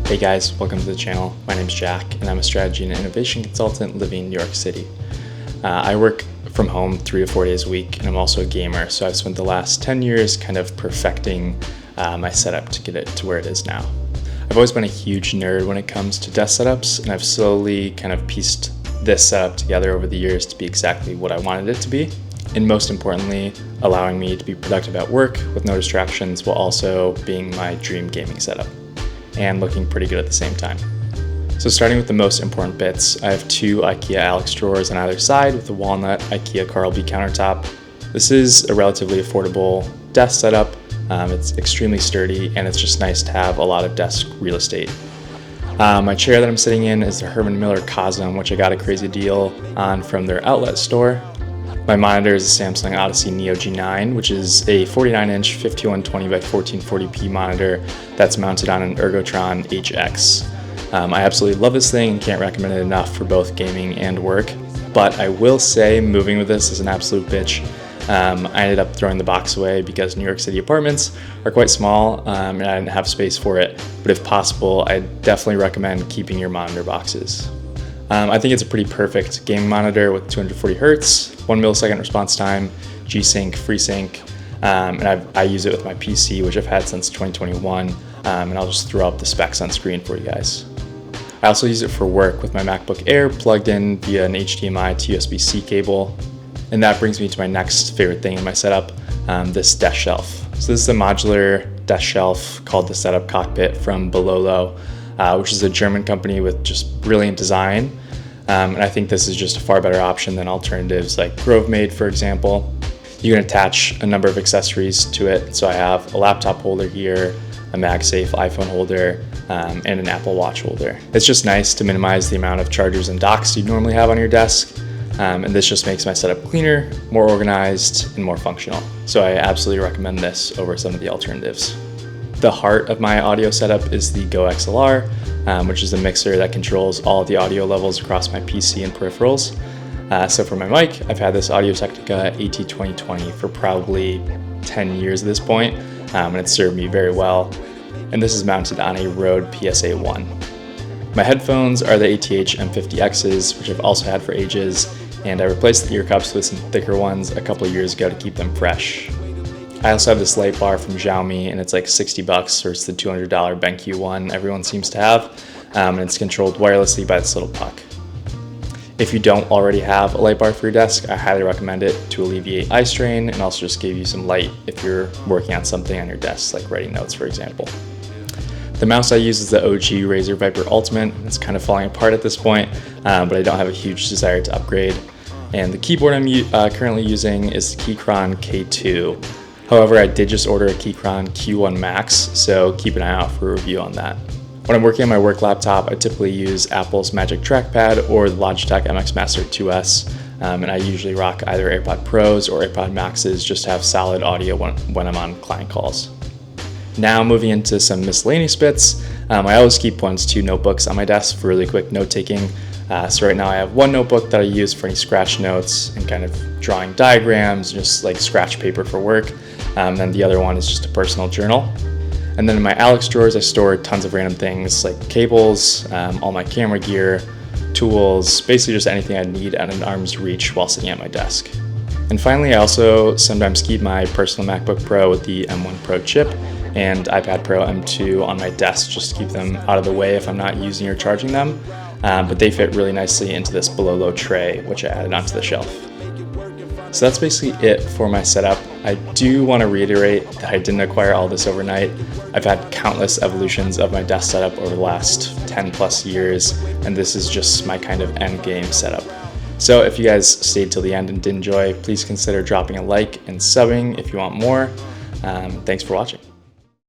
Hey guys, welcome to the channel. My name's Jack and I'm a strategy and innovation consultant living in New York City. I work from home 3 to 4 days a week and I'm also a gamer, so I've spent the last 10 years kind of perfecting my setup to get it to where it is now. I've always been a huge nerd when it comes to desk setups, and I've slowly kind of pieced this setup together over the years to be exactly what I wanted it to be, and most importantly, allowing me to be productive at work with no distractions while also being my dream gaming setup, and looking pretty good at the same time. So starting with the most important bits, I have 2 IKEA Alex drawers on either side with a walnut IKEA Carl B countertop. This is a relatively affordable desk setup. It's extremely sturdy and it's just nice to have a lot of desk real estate. My chair that I'm sitting in is the Herman Miller Cosm, which I got a crazy deal on from their outlet store. My monitor is a Samsung Odyssey Neo G9, which is a 49-inch 5120 by 1440p monitor that's mounted on an Ergotron HX. I absolutely love this thing and can't recommend it enough for both gaming and work, but I will say moving with this is an absolute bitch. I ended up throwing the box away because New York City apartments are quite small and I didn't have space for it, but if possible, I definitely recommend keeping your monitor boxes. I think it's a pretty perfect gaming monitor with 240 Hertz, 1 millisecond response time, G-Sync, FreeSync, and I use it with my PC, which I've had since 2021, and I'll just throw up the specs on screen for you guys. I also use it for work with my MacBook Air plugged in via an HDMI to USB-C cable, and that brings me to my next favorite thing in my setup, this desk shelf. So this is a modular desk shelf called the Setup Cockpit from Bololo, which is a German company with just brilliant design. And I think this is just a far better option than alternatives like GroveMade, for example. You can attach a number of accessories to it. So I have a laptop holder here, a MagSafe iPhone holder, and an Apple Watch holder. It's just nice to minimize the amount of chargers and docks you'd normally have on your desk. And this just makes my setup cleaner, more organized, and more functional. So I absolutely recommend this over some of the alternatives. The heart of my audio setup is the Go XLR, which is a mixer that controls all of the audio levels across my PC and peripherals. So for my mic, I've had this Audio-Technica AT2020 for probably 10 years at this point, and it's served me very well. And this is mounted on a Rode PSA-1. My headphones are the ATH M50Xs, which I've also had for ages, and I replaced the ear cups with some thicker ones a couple years ago to keep them fresh. I also have this light bar from Xiaomi, and it's like $60, or it's the $200 BenQ one everyone seems to have, and it's controlled wirelessly by this little puck. If you don't already have a light bar for your desk, I highly recommend it to alleviate eye strain and also just give you some light if you're working on something on your desk, like writing notes, for example. The mouse I use is the OG Razer Viper Ultimate. It's kind of falling apart at this point, but I don't have a huge desire to upgrade. And the keyboard I'm currently using is the Keychron K2. However, I did just order a Keychron Q1 Max, so keep an eye out for a review on that. When I'm working on my work laptop, I typically use Apple's Magic Trackpad or the Logitech MX Master 2S, and I usually rock either AirPod Pros or AirPod Maxes just to have solid audio when I'm on client calls. Now moving into some miscellaneous bits, I always keep 1 to 2 notebooks on my desk for really quick note-taking. So right now I have 1 notebook that I use for any scratch notes and kind of drawing diagrams, just like scratch paper for work. And then the other one is just a personal journal. And then in my Alex drawers, I store tons of random things like cables, all my camera gear, tools, basically just anything I need at an arm's reach while sitting at my desk. And finally, I also sometimes keep my personal MacBook Pro with the M1 Pro chip and iPad Pro M2 on my desk just to keep them out of the way if I'm not using or charging them. But they fit really nicely into this Bololo tray, which I added onto the shelf. So that's basically it for my setup. I do want to reiterate that I didn't acquire all this overnight. I've had countless evolutions of my desk setup over the last 10 plus years, and this is just my kind of end game setup. So if you guys stayed till the end and did enjoy, please consider dropping a like and subbing if you want more. Thanks for watching.